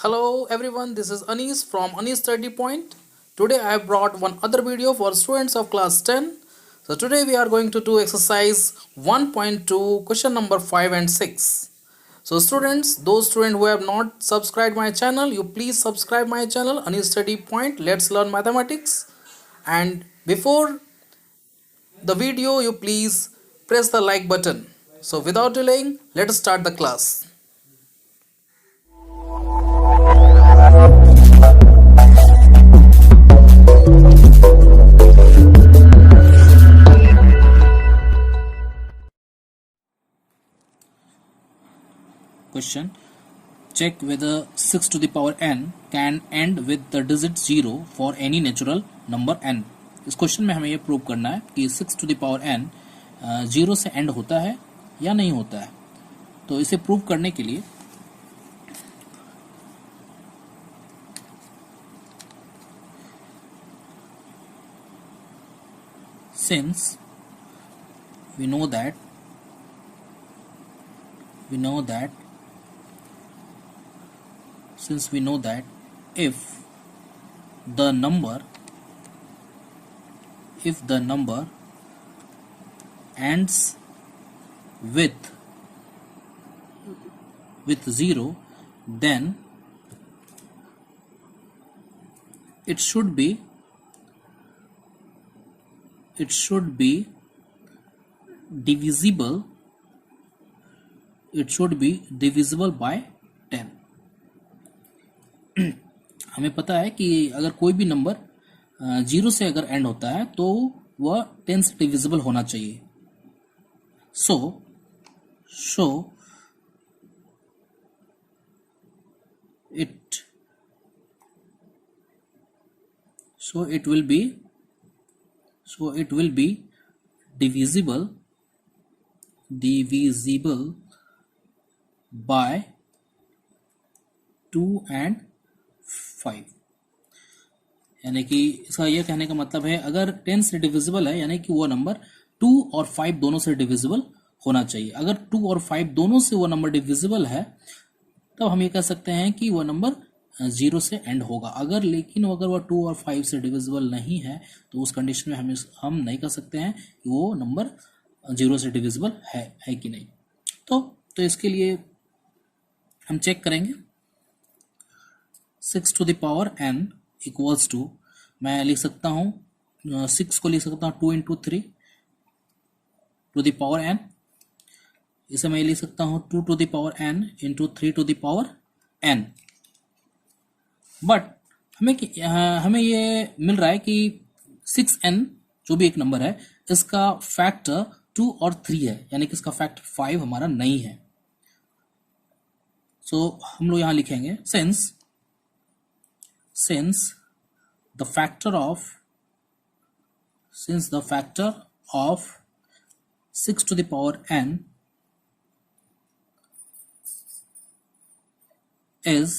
Hello everyone, this is Anis from Anis Study Point. Today I have brought one other video for students of class 10. So today we are going to do exercise 1.2 question number 5 and 6. So students, those students who have not subscribed my channel, you please subscribe my channel Anis Study Point. Let's learn mathematics. And before the video, you please press the like button. So without delaying, let us start the class. Question: check whether 6 to the power n can end with the digit 0 for any natural number n. इस question में हमें यह prove करना है कि 6 to the power n 0 से and होता है या नहीं होता है. तो इसे प्रूव करने के लिए since we know that if the number ends with 0, then it should be divisible by 10. हमें पता है कि अगर कोई भी नंबर 0 से अगर एंड होता है तो वह 10 से डिविजिबल होना चाहिए. So it will be divisible by 2 and 5. यानी कि इसका यह कहने का मतलब है अगर 10 से डिविजिबल है यानी कि वो नंबर 2 और 5 दोनों से डिविजिबल होना चाहिए. अगर 2 और 5 दोनों से वो नंबर डिविजिबल है तब हम ये कह सकते हैं कि वह नंबर 0 से एंड होगा. लेकिन अगर वह 2 और 5 से डिविजिबल नहीं है तो उस कंडीशन में हम नहीं कह सकते हैं कि वो नंबर 0 से डिविजिबल है कि नहीं. तो इसके लिए हम चेक करेंगे. 6 to the power n equals to, मैं लिख सकता हूँ 6 को लिख सकता हूँ 2 into 3 to the power n. इसे मैं लिख सकता हूँ 2 to the power n into 3 to the power n. But हमें ये मिल रहा है कि 6n जो भी एक नंबर है इसका फैक्टर 2 और 3 है, यानी कि इसका फैक्टर 5 हमारा नहीं है. सो हम लोग यहां लिखेंगे since the factor of 6 to the power n is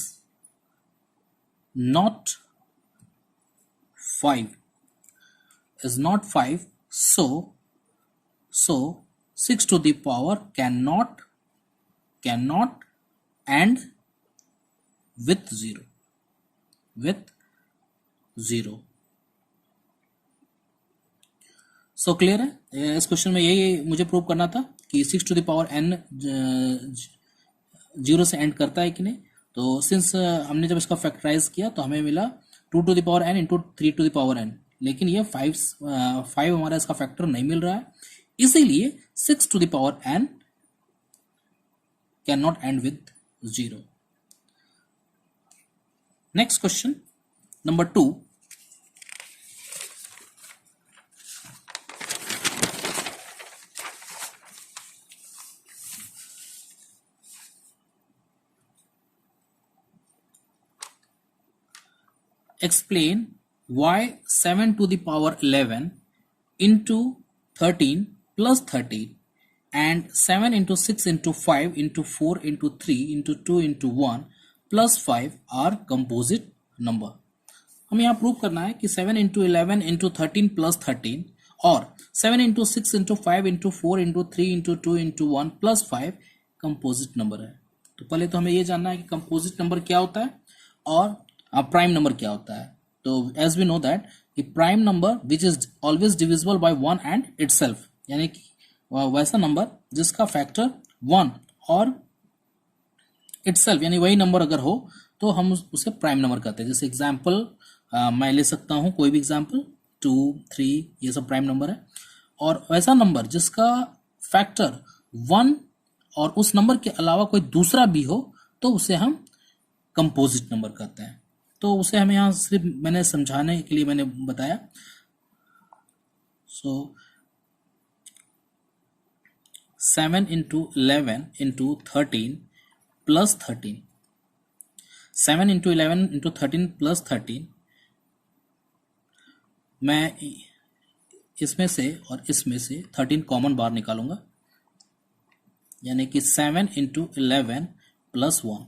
not 5, so 6 to the power cannot end with 0. So clear है. इस क्वेश्चन में यही मुझे प्रूव करना था कि 6 टू द पावर n 0 से एंड करता है कि नहीं. तो सिंस हमने जब इसका फैक्टराइज किया तो हमें मिला 2 to the power n into 3 to the power n, लेकिन ये 5 हमारा इसका फैक्टर नहीं मिल रहा है. इसीलिए 6 to the power n can not end with 0. Next question number 2. Explain why 7 to the power 11 into 13 plus 13 and 7 into 6 into 5 into 4 into 3 into 2 into 1 plus 5 are composite number. हमें यहाँ प्रूव करना है कि 7 into 11 into 13 plus 13 और 7 into 6 into 5 into 4 into 3 into 2 into 1 plus 5 composite number है. तो पहले तो हमें ये जानना है कि कंपोजिट नंबर क्या होता है. और प्राइम नंबर क्या होता है। तो एज वी नो दैट कि prime number which is always divisible by one and itself, यानी कि वैसा नंबर जिसका फैक्टर वन और इटसेल्फ यानी वही नंबर अगर हो तो हम उसे प्राइम नंबर कहते हैं। जैसे एग्जाम्पल मैं ले सकता हूं कोई भी एग्जाम्पल, 2, 3, ये सब प्राइम नंबर है। और वैसा नंबर जिसका फैक्टर वन और उस नंबर के अलावा कोई दूसरा भी हो तो उसे हम कंपोजिट नंबर कहते हैं। तो उसे हमें यहाँ सिर्फ मैंने समझाने के लिए मैंने बताया। सो 7 into 11 into 13 plus 13, 7 into 11 into 13 plus 13, मैं इसमें से और इसमें से 13 कॉमन बाहर निकालूंगा, यानी कि 7 into 11 plus 1,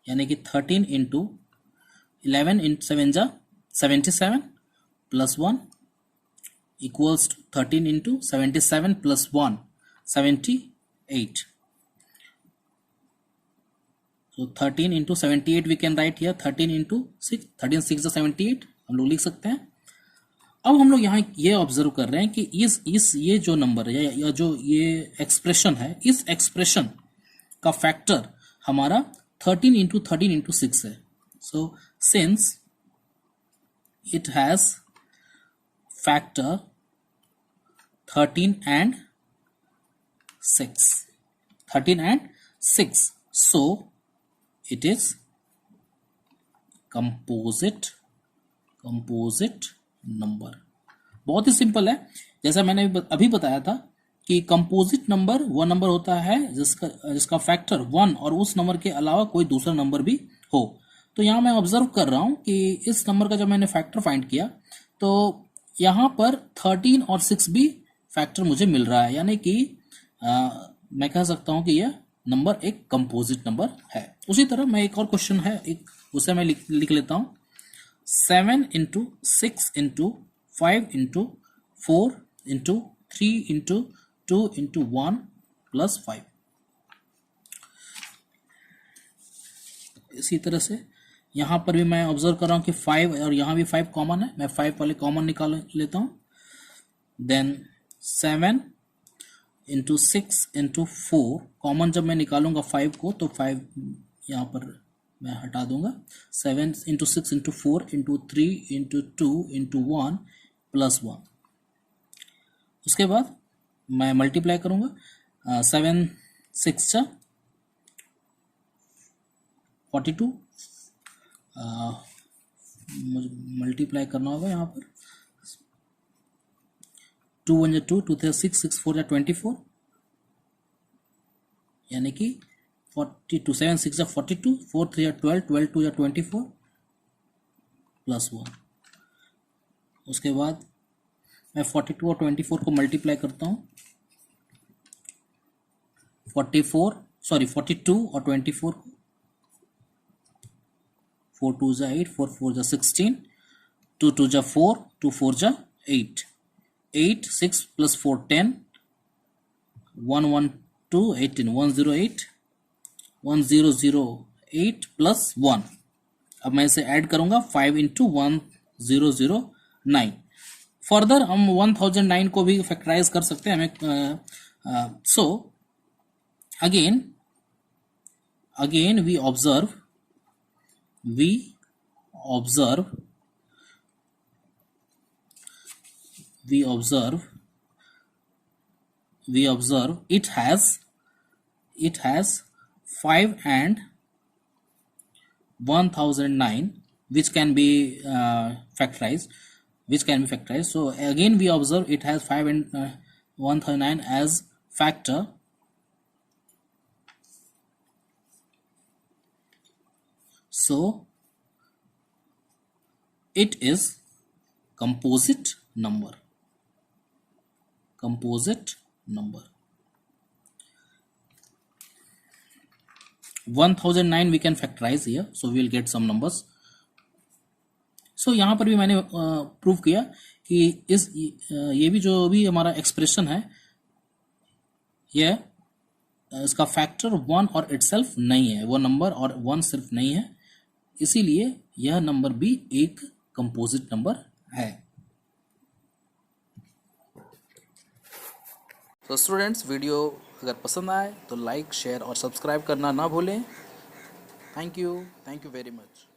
यानी कि 13 into 11 into 7 जा 77 plus 1 equals to 13 into 77 plus 1, 78. So 13 into 78 we can write here, 13 into 6, 13 6 is 78 हम लोग लिख सकते हैं। अब हम लोग यहाँ ये ऑब्जर्व कर रहे हैं कि इस ये जो नंबर है या जो ये एक्सप्रेशन है, इस एक्सप्रेशन का फैक्टर हमारा 13 into 13 into 6 है। So since it has factor 13 and 6, 13 and 6, so it is composite number. बहुत ही सिंपल है, जैसा मैंने अभी बताया था कि कंपोजिट नंबर वो नंबर होता है जिसका फैक्टर वन और उस नंबर के अलावा कोई दूसरा नंबर भी हो। तो यहाँ मैं ऑब्जर्व कर रहा हूँ कि इस नंबर का जब मैंने फैक्टर फाइंड किया तो यहाँ पर 13 और 6 भी फैक्टर मुझे मिल रहा है, यानी कि मैं कह सकता हूँ कि यह नंबर एक कंपोजिट नंबर है। उसी तरह मैं एक और क्वेश्चन है, एक उसे मैं लिख लेता हूँ। 7 into 6 into 5 into 4 into 3 into 2 into 1 plus 5। इसी तरह से यहाँ पर भी मैं ऑब्जर्व कर रहा हूँ कि 5 और यहाँ भी 5 कॉमन है, मैं 5 वाले कॉमन निकाल लेता हूँ। देन 7 into 6 into 4 कॉमन जब मैं निकालूंगा 5 को तो 5 यहाँ पर मैं हटा दूंगा। 7 into 6 into 4 into 3 into 2 into 1 plus 1। उसके बाद मैं मल्टीप्लाई करूंगा, 7 6 जा 42, मुझे मल्टीप्लाई करना होगा यहाँ पर। 2 1 जा 2, 2 3 6, 6 4 जा 24, यानी कि 42, 7 6 जा 42, 4 3 जा 12, 12 2 जा 24 प्लस 1। उसके बाद मैं 42 और 24 को मल्टीप्लाई करता हूँ। 42 और 24 को 4 2 जा 8, 4 4 जा 16, 2 2 जा 4, 2 4 जा 8, 8 6 plus 4 10, 1 1 2 18, 108, 1008 प्लस 1। अब मैं इसे ऐड करूंगा 5 into 1009। फर्दर हम 1009 को भी फैक्टराइज कर सकते हैं हमें। So again we observe it has 5 and 1009 which can be factorized. So again we observe it has 5 and 1009 as factor. So it is composite number. 1009 we can factorize here, so we will get some numbers. So यहाँ पर भी मैंने prove किया कि ये भी जो भी हमारा एक्सप्रेशन है ये इसका फैक्टर 1 और इटसेल्फ नहीं है, वो नंबर और 1 सिर्फ नहीं है, इसीलिए यह नंबर भी एक कंपोजिट नंबर है। तो स्टूडेंट्स, वीडियो अगर पसंद आए तो लाइक, शेयर और सब्सक्राइब करना ना भूलें। Thank you very much.